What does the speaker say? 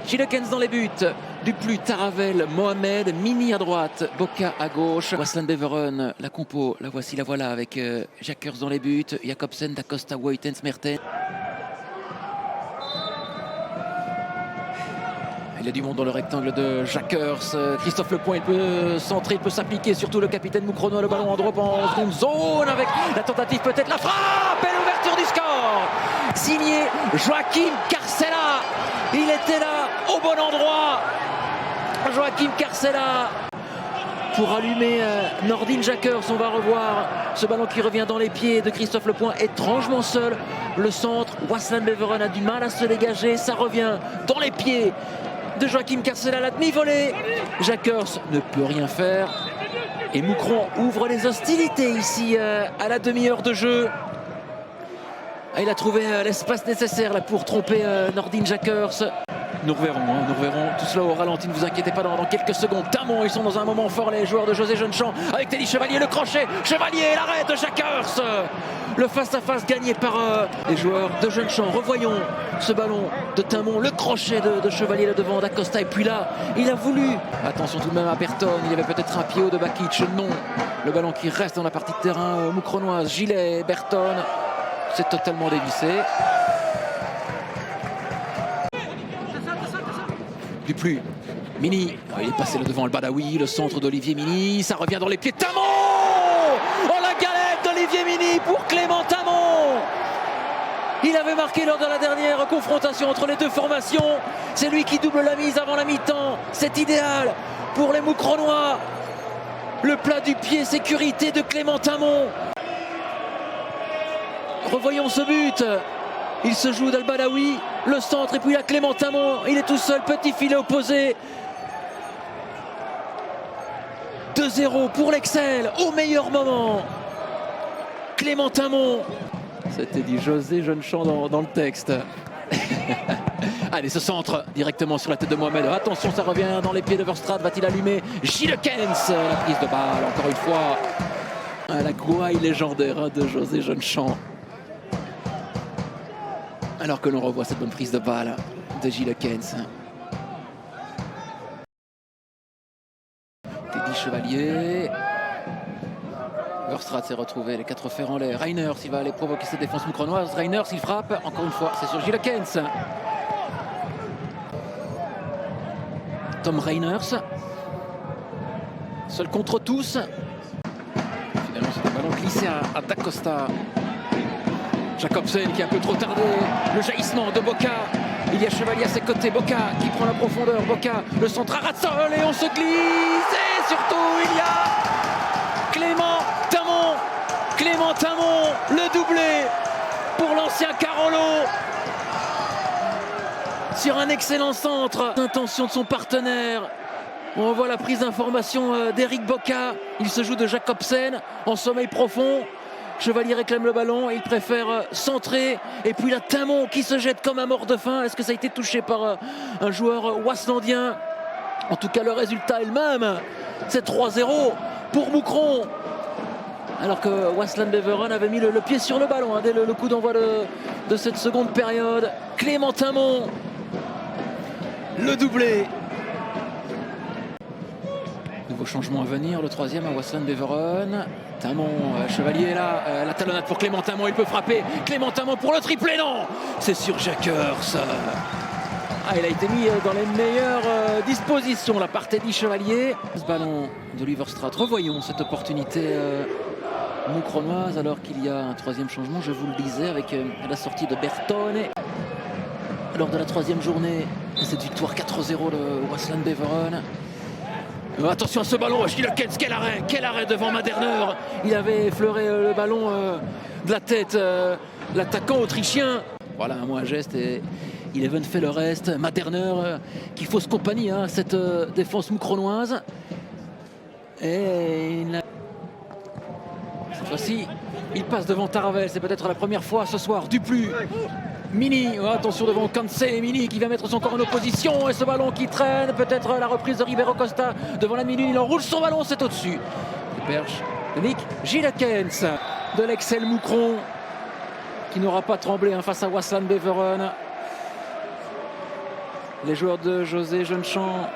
Gilles Kens dans les buts. Duplu, Taravel, Mohamed, Mini à droite, Boca à gauche. Waasland Beveren, la compo, la voici, la voilà avec Jackers dans les buts. Jacobsen, Da Costa, Woytens, Mertens. Il y a du monde dans le rectangle de Jackers. Christophe Lepoint, il peut centrer, il peut s'appliquer. Surtout le capitaine Mukronoa, le ballon en drop en seconde zone avec la tentative, peut-être la frappe et l'ouverture du score. Signé Joaquim Carcela. Il était là au bon endroit. Joaquim Carcela pour allumer Nordin Jackers. On va revoir ce ballon qui revient dans les pieds de Christophe Lepoint, étrangement seul. Le centre, Waasland Beveren a du mal à se dégager. Ça revient dans les pieds de Joaquim Carcela, la demi-volée. Jackers ne peut rien faire. Et Mukron ouvre les hostilités ici à la demi-heure de jeu. Il a trouvé l'espace nécessaire là, pour tromper Nordin Jackers. Nous reverrons tout cela au ralenti, ne vous inquiétez pas, dans quelques secondes. Tamon, ils sont dans un moment fort, les joueurs de José Jeunechamp, avec Teddy Chevalier, le crochet, Chevalier, l'arrêt de Jackers. Le face-à-face gagné par les joueurs de Jeunechamp. Revoyons ce ballon de Tamon, le crochet de Chevalier là devant Da Costa. Et puis là, il a voulu, attention tout de même à Berton, il y avait peut-être un pied haut de Bakic, non. Le ballon qui reste dans la partie de terrain mukronoise, Gilet, Berton, c'est totalement dévissé. Duplu, Mini, il est passé là devant le Badawi, le centre d'Olivier Mini, ça revient dans les pieds de Tamon. Oh, la galette d'Olivier Mini pour Clément Tamon. Il avait marqué lors de la dernière confrontation entre les deux formations. C'est lui qui double la mise avant la mi-temps. C'est idéal pour les Mukronois. Le plat du pied, sécurité de Clément Tamon. Revoyons ce but. Il se joue d'Al-Badawi, le centre, et puis là Clément Tamon, il est tout seul, petit filet opposé. 2-0 pour l'Excel, au meilleur moment. Clément Tamon. C'était dit José Jeunechamp dans le texte. Allez, ce centre directement sur la tête de Mohamed. Attention, ça revient dans les pieds de Verstraete. Va-t-il allumer Gilles Kens? La prise de balle, encore une fois. La gouaille légendaire de José Jeunechamp. Alors que l'on revoit cette bonne prise de balle de Gilles Kens. Teddy Chevalier. Verstraete s'est retrouvé, les quatre fers en l'air. Reiners, il va aller provoquer cette défense mukronoise. Reiners, il frappe. Encore une fois, c'est sur Gilles Kens. Tom Reiners. Seul contre tous. Finalement, c'est un ballon glissé à Da Costa. Jacobsen qui a un peu trop tardé, le jaillissement de Boca, il y a Chevalier à ses côtés, Boca qui prend la profondeur, Boca, le centre à ras de sol et on se glisse, et surtout il y a Clément Tamon, le doublé pour l'ancien Carolo, sur un excellent centre, intention de son partenaire. On voit la prise d'information d'Eric Boca, il se joue de Jacobsen en sommeil profond. Chevalier réclame le ballon et il préfère centrer. Et puis là, Tamon qui se jette comme un mort de faim. Est-ce que ça a été touché par un joueur waaslandien? En tout cas, le résultat est le même. C'est 3-0 pour Mukron. Alors que Waasland Beveren avait mis le pied sur le ballon dès le coup d'envoi de cette seconde période. Clément Tamon, le doublé. Nouveau changement à venir, le troisième à Waasland Beveren. Tamon, Chevalier là, la talonnade pour Clément Tamon, il peut frapper. Clément Tamon pour le triplé, non, c'est sur Jackers. Il a été mis dans les meilleures dispositions là par Teddy Chevalier. Ce ballon d'Oliver Verstraete, revoyons cette opportunité mukronoise alors qu'il y a un troisième changement, je vous le disais, avec la sortie de Bertone. Lors de la troisième journée, cette victoire 4-0 de Waasland Beveren. Attention à ce ballon, Gilles Kens, quel arrêt devant Maderner. Il avait effleuré le ballon de la tête, l'attaquant autrichien. Voilà, un geste et Eleven fait le reste. Maderner qui fausse compagnie à cette défense mukronoise. Et cette fois-ci, il passe devant Taravel, c'est peut-être la première fois ce soir. Duplu, Mini, attention devant Cancé, Mini qui va mettre son corps en opposition et ce ballon qui traîne, peut-être la reprise de Ribeiro Costa devant la Mini, il enroule son ballon, c'est au-dessus. Perche de Nick Gilles Kens de l'Excel Mukron qui n'aura pas tremblé face à Waasland Beveren. Les joueurs de José Jeunechamp